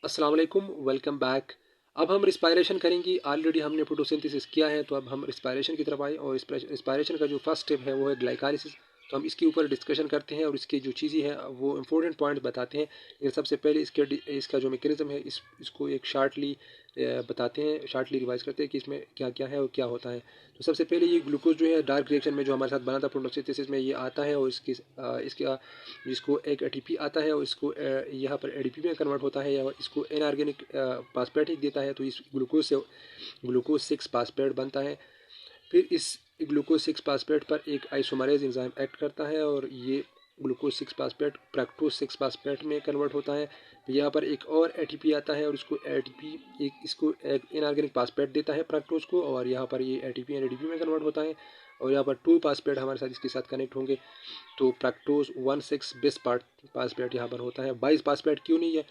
अस्सलाम वालेकुम, welcome back. अब हम रिस्पायरेशन करेंगे। ऑलरेडी हमने फोटोसिंथेसिस किया है, तो अब हम रिस्पायरेशन की तरफ आए और रिस्पायरेशन का जो फर्स्ट स्टेप है वो है ग्लाइकोलाइसिस। तो हम इसके ऊपर डिस्कशन करते हैं और इसकी जो चीज़ें हैं वो इंपॉर्टेंट पॉइंट बताते हैं। लेकिन सबसे पहले इसका जो मैकेनिज्म है इसको एक शार्टली बताते हैं, शार्टली रिवाइज करते हैं कि इसमें क्या क्या है और क्या होता है। तो सबसे पहले ये ग्लूकोज जो है डार्क रिएक्शन में जो हमारे साथ बना था फोटोसिंथेसिस में, ये आता है और इसका जिसको एक एटीपी आता है और इसको यहाँ पर एडीपी में कन्वर्ट होता है या इसको इनऑर्गेनिक फास्फेट देता है। तो इस ग्लूकोज 6 फास्फेट बनता है। फिर इस ग्लूकोज 6 फास्फेट पर एक आइसोमरेज एंजाइम एक्ट करता है और ये ग्लूकोज 6 फास्फेट फ्रक्टोज 6 फास्फेट में कन्वर्ट होता है। फिर यहाँ पर एक और एटीपी आता है और इसको एक इनऑर्गेनिक फास्फेट देता है फ्रक्टोज को, और यहाँ पर ये एटीपी एनएडीपी में कन्वर्ट होता है। और यहाँ पर 2 फास्फेट हमारे साथ इसके साथ कनेक्ट होंगे, तो फ्रक्टोज 1,6 बेस पार्ट पासपेट यहाँ पर होता है। 22 पासपेट क्यों नहीं है?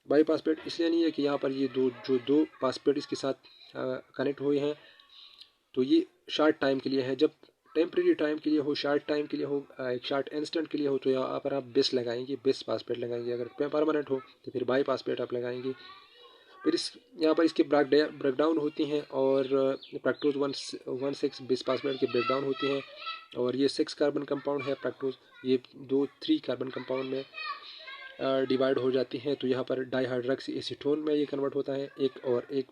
22 पासपेट इसलिए नहीं है कि यहाँ पर ये दो पासपेट इसके साथ कनेक्ट हुए हैं, तो ये शॉर्ट टाइम के लिए है। जब टेम्प्रेरी टाइम के लिए हो, शॉर्ट टाइम के लिए हो, एक शॉर्ट इंस्टेंट के लिए हो, तो यहाँ पर आप बेस लगाएंगे, बेस पासपेट लगाएंगे। अगर परमानेंट हो तो फिर 22 पासपेट आप लगाएंगे। फिर यहाँ पर इसके ब्रेकडाउन होती हैं और प्रैक्टोज 1,6 बेस पासपेट के ब्रेकडाउन होते हैं और ये 6 कार्बन कंपाउंड है प्रैक्टोज। ये 3 कार्बन कंपाउंड में डिवाइड हो जाती हैं। तो यहाँ पर डाईहाइड्रॉक्सी एसीटोन में ये कन्वर्ट होता है, एक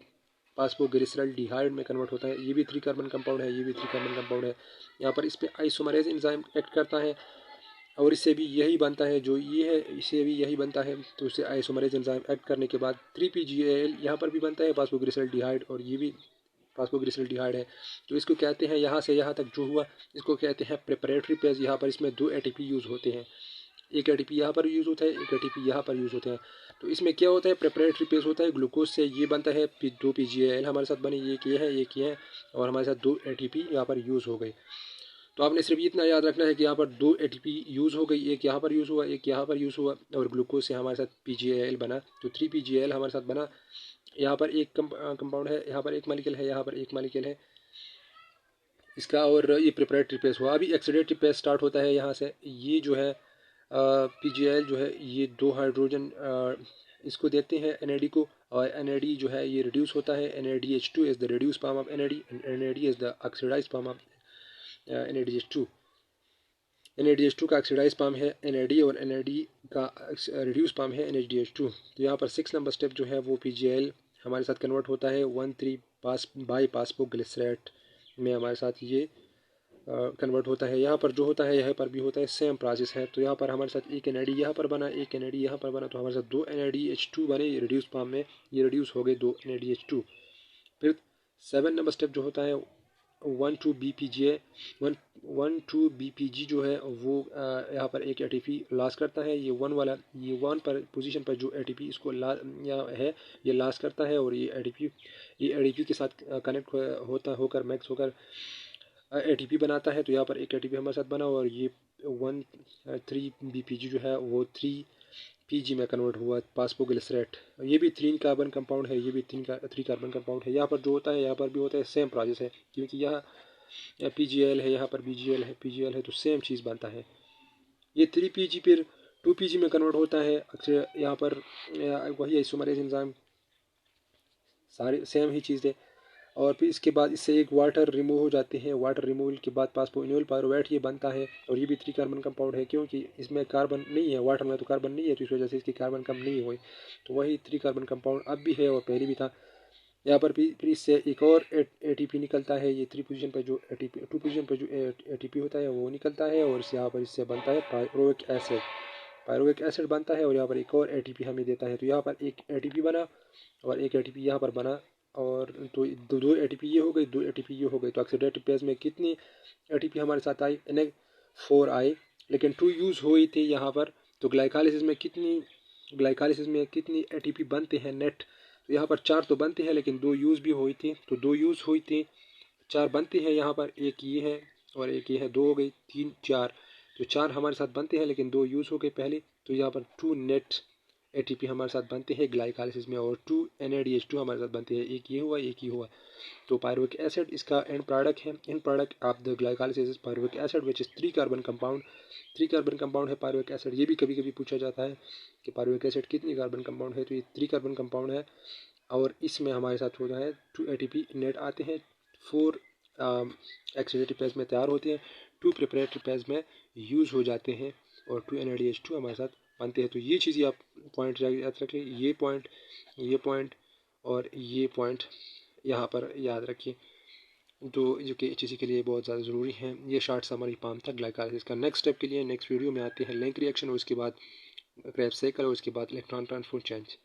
फास्फोग्लिसरॉल्डिहाइड में कन्वर्ट होता है। ये भी 3 कार्बन कंपाउंड है, ये भी 3 कार्बन कंपाउंड है। यहाँ पर इस पर आइसोमरेज एंजाइम एक्ट करता है और इससे भी यही बनता है, जो ये है इससे भी यही बनता है। तो इससे आइसोमरेज एंजाइम एक्ट करने के बाद 3PGAL यहाँ पर भी बनता है, फास्फोग्लिसरॉल्डिहाइड, और ये भी फास्फोग्लिसरॉल्डिहाइड है। तो इसको कहते हैं, यहाँ से यहाँ तक जो हुआ इसको कहते हैं प्रिपरेटरी फेज। यहाँ पर इसमें 2 ATP यूज़ होते हैं, एक एटीपी यहाँ पर यूज़ होता है, एक एटीपी यहाँ पर यूज़ होते हैं। तो इसमें क्या होता है, प्रेपरेटरी पेज होता है, ग्लूकोज से ये बनता है, 2 PGAL हमारे साथ बने, एक ये है एक ये है, और हमारे साथ 2 ATP यहाँ पर यूज़ हो गए। तो आपने सिर्फ इतना याद रखना है कि यहाँ पर 2 ATP यूज़ हो गई, एक यहाँ पर यूज़ हुआ, एक यहाँ पर यूज़ हुआ, और ग्लूकोज से हमारे साथ PGAL बना, तो 3PGAL हमारे साथ बना। यहाँ पर एक कंपाउंड है, यहाँ पर एक मालिक्यूल है, यहाँ पर एक मालिक्यूल है इसका, और ये प्रिपरेटरी पेज हुआ। अभी एक्सीडेटरी पेज स्टार्ट होता है यहाँ से। ये जो है PGAL जो है ये 2 हाइड्रोजन इसको देते हैं NAD को, और NAD जो है ये रिड्यूस होता है। NADH2 is the reduce form of NAD, NAD is the oxidise form of NADH2। NADH2 का ऑक्सीडाइज फॉर्म है NAD और NAD का रिड्यूस फॉर्म है NADH2। तो यहाँ पर 6 नंबर स्टेप जो है वो PGAL हमारे साथ कन्वर्ट होता है 1,3 बाई पासफोग्लिसरेट में, हमारे साथ ये कन्वर्ट होता है। यहाँ पर जो होता है यहाँ पर भी होता है, सेम प्रोसेस है। तो यहाँ पर हमारे साथ एक NAD यहाँ पर बना, एक NAD यहाँ पर बना, तो हमारे साथ 2 NADH2 बने रिड्यूस फॉर्म में, ये रिड्यूस हो गए 2 NADH2। फिर 7 नंबर स्टेप जो होता है 1,2-BPG, 1,2-BPG जो है वो यहाँ पर एक ATP लॉस करता है। ये 1 पर पोजीशन पर जो ATP इसको यहाँ है ये लॉस करता है, और ये ADP के साथ कनेक्ट होकर मैक्स होकर ATP बनाता है। तो यहाँ पर एक ATP हमारे साथ बना, और ये 1,3-BPG जो है वो 3PG में कन्वर्ट हुआ फास्फोग्लिसरेट। ये भी 3 कार्बन कंपाउंड है, ये भी 3 कार्बन कंपाउंड है। यहाँ पर जो होता है यहाँ पर भी होता है, सेम प्रोसेस है, क्योंकि यहाँ PGAL है, यहाँ पर PGAL है, तो सेम चीज़ बनता है। ये 3PG फिर 2PG में कन्वर्ट होता है। अक्सर यहाँ पर वही आइसोमरेज एंजाइम, सारी सेम ही चीज़ है। और फिर इसके बाद इससे एक वाटर रिमूव हो जाते हैं, वाटर रिमूवल के बाद फास्फोइनोल पायरुवेट ये बनता है, और ये भी 3 कार्बन कंपाउंड है, क्योंकि इसमें कार्बन नहीं है, वाटर में तो कार्बन नहीं है, तो इस वजह से इसकी कार्बन कम नहीं हुई। तो वही 3 कार्बन कंपाउंड अब भी है और पहले भी था। यहाँ पर फिर इससे एक और ATP निकलता है। ये 3 पोजीशन पर जो ATP 2 पोजीशन पर जो ATP होता है वो निकलता है, और यहाँ पर इससे बनता है पायरुविक एसिड बनता है, और यहाँ पर एक और ATP हमें देता है। तो यहाँ पर एक ATP बना और एक ATP यहाँ पर बना, और तो दो ATP ये हो गई, 2 ATP ये हो गई। तो ऑक्सीडेटिव फेज में कितनी ATP हमारे साथ आई? 4 आई, लेकिन 2 यूज़ हुई थी यहाँ पर। तो ग्लाइकोलाइसिस में कितनी ATP बनते हैं नेट? तो यहाँ पर 4 तो बनते हैं, लेकिन 2 यूज़ भी हुई थी, तो 2 यूज़ हुई थी, 4 बनते हैं यहाँ पर, एक ये है और एक ये है, 2 हो गई, 3 4। तो 4 हमारे साथ बनते हैं, लेकिन 2 यूज़ हो गए पहले। तो यहाँ पर 2 नेट ATP हमारे साथ बनते हैं ग्लाइकोलाइसिस में और 2 NADH2 हमारे साथ बनते हैं। एक ये हुआ, एक ये हुआ। तो पायरुविक एसिड इसका एंड प्रोडक्ट है। And product of the glycolysis is pyruvic acid which is 3 carbon compound. 3 carbon compound है पायरुविक एसिड। ये भी कभी कभी पूछा जाता है कि पायरुविक एसिड कितनी कार्बन कंपाउंड है, तो ये 3 कार्बन कंपाउंड है। और इसमें हमारे साथ होता है 2 ATP नेट आते हैं, 4 ऑक्सीडेटिव फेज में तैयार होते हैं, 2 प्रिपरेटरी फेज में यूज़ हो जाते हैं और 2 NADH2 हमारे साथ बनते हैं। तो ये चीज़ें आप पॉइंट याद रखिए, ये पॉइंट और ये पॉइंट यहाँ पर याद रखिए, तो जो कि HCC के लिए बहुत ज़्यादा ज़रूरी है। ये शॉर्ट समरी पाम था ग्लाइकोलाइसिस का। नेक्स्ट स्टेप के लिए नेक्स्ट वीडियो में आते हैं लिंक रिएक्शन और उसके बाद क्रेब्स साइकिल और उसके बाद इलेक्ट्रॉन ट्रांसपोर्ट चेंज।